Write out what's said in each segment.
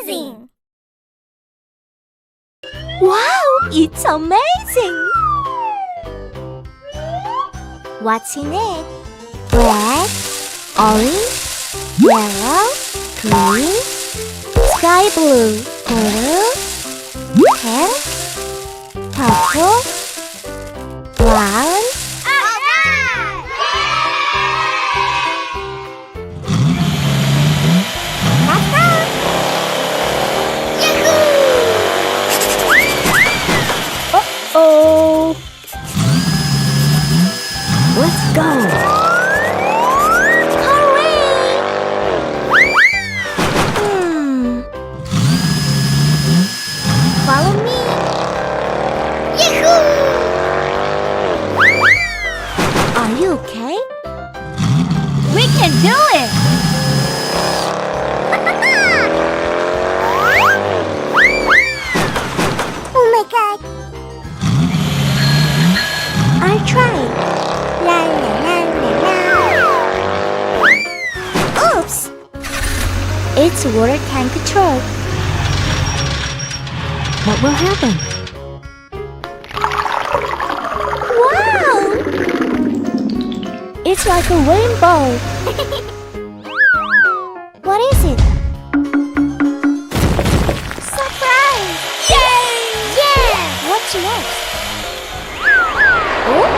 amazing! Wow, it's amazing! What's in it? Red, orange, yellow, green, sky blue, blue, pink, purple, brown. Uh-oh! Let's go! Hooray! Follow me. Yahoo! Are you okay? We can do it! Oh my god! I'll try. La la la la la. Oops! It's water tank control. What will happen? Wow! It's like a rainbow. What is it? Surprise! Yay! Yeah! What's next? Oh?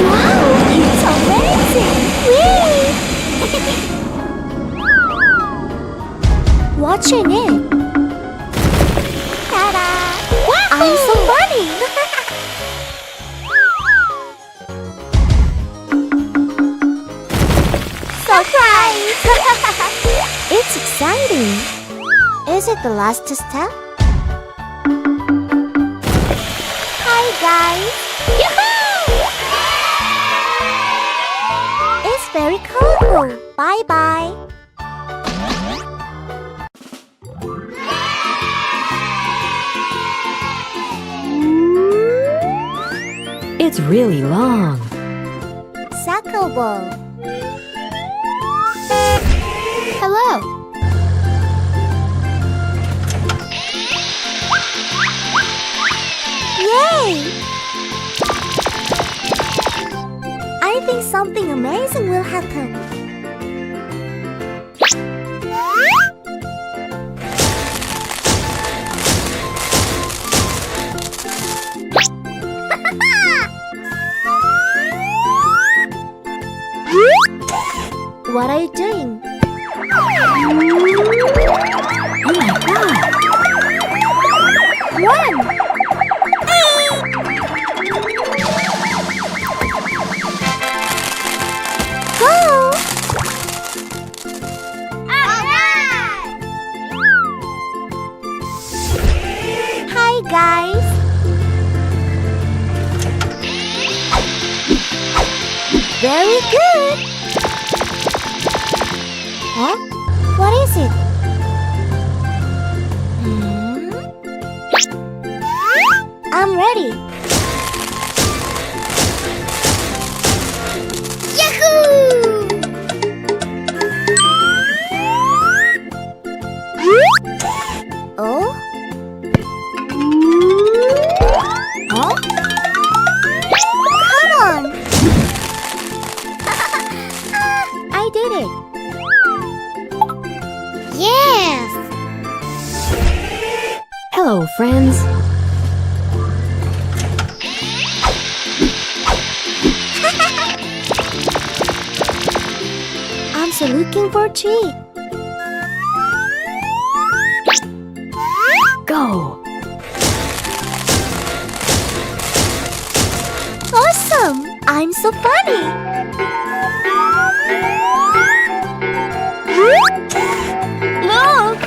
Wow! It's amazing! Whee! What's in it? Ta-da! I'm so funny! Surprise! It's exciting! Is it the last step? Hi guys! Yahoo! It's very colorful! Bye-bye! It's really long. Soccer ball. Hello. Yay! I think something amazing will happen. What are you doing? Oh my god! Run! Go! Hi guys! Very good! Huh? What is it? I'm ready. Yahoo! Oh? Huh? Come on! I did it. Yes! Hello, friends. I'm so looking for a treat. Go! Awesome! I'm so funny! Look!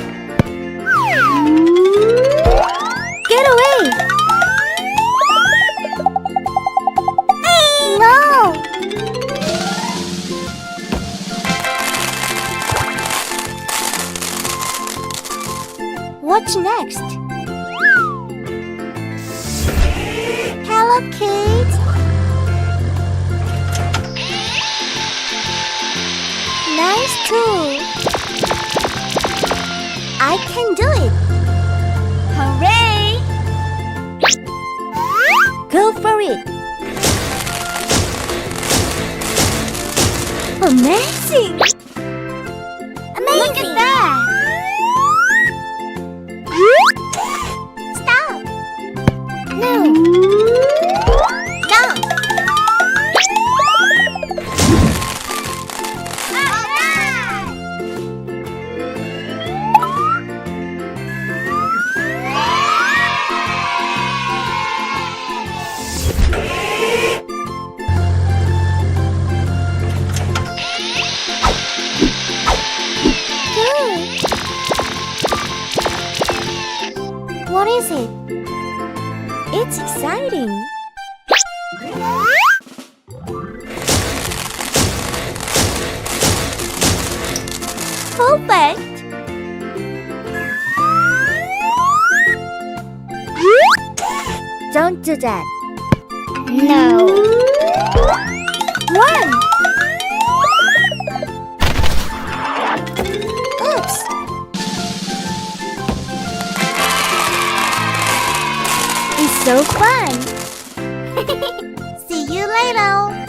Get away! No! What's next? Hello, kids! Nice tool! Amazing! Look at that! Stop! No! Down! What is it? It's exciting. Perfect. Don't do that. No. Run. Oops. It's so fun! See you later!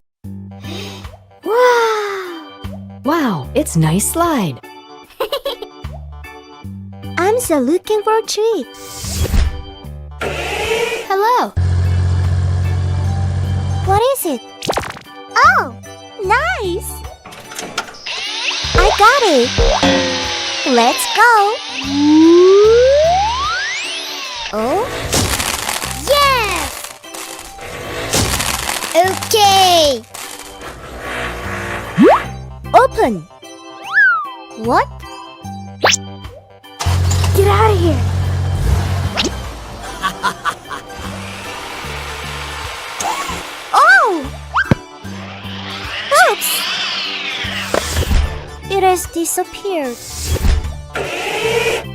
Wow! Wow, it's nice slide. I'm so looking for a treat. Hello! What is it? Oh! Nice! I got it! Let's go! Oh? Yes! Okay! Open! What? Get out of here! Oh! Oops! It has disappeared.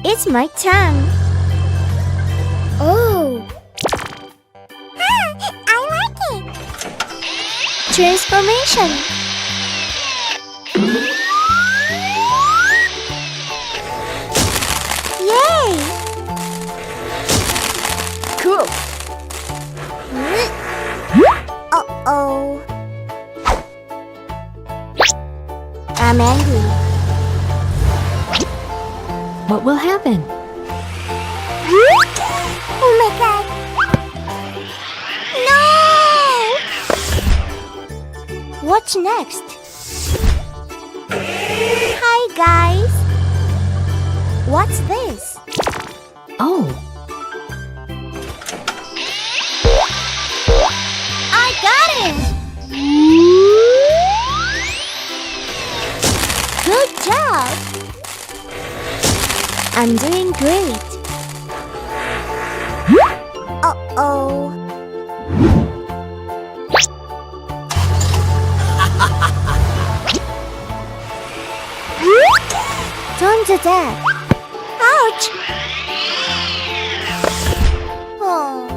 It's my tongue. Oh! I like it! Transformation! Yay! Cool! Uh-oh! I'm angry. What will happen? Oh my god! No! What's next? Hi guys! What's this? Oh, I got it! Good job! I'm doing great. Uh-oh. Don't do that. Ouch! Oh.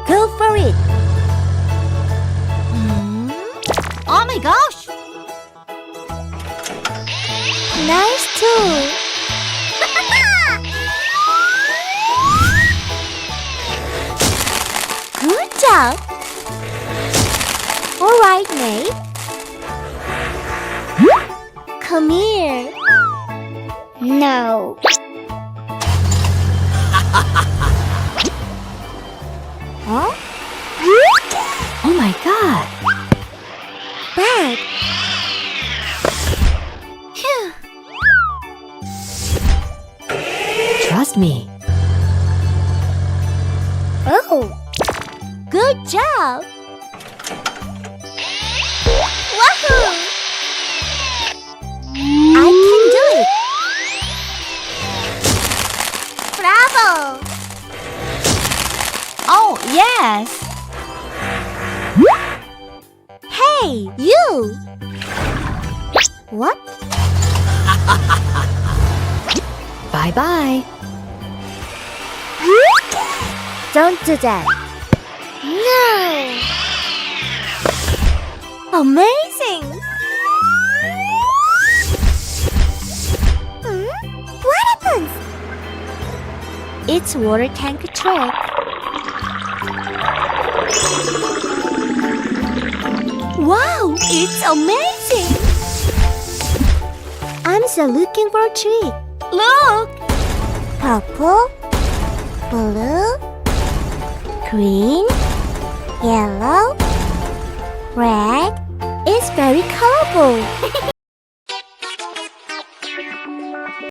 Go for it. Oh my gosh! Nice tool. Good job. All right, mate. Come here. No. Huh? oh my God. Bad. Phew. Trust me. Oh. Good job. Wahoo! I can do it. Bravo. Oh, yes. Hey, you. What? Bye-bye. Don't do that. No. Amazing. What happens? It's water tank trick. Wow, it's amazing! I'm still looking for a tree. Look! Purple, blue, green, yellow, red. It's very colorful.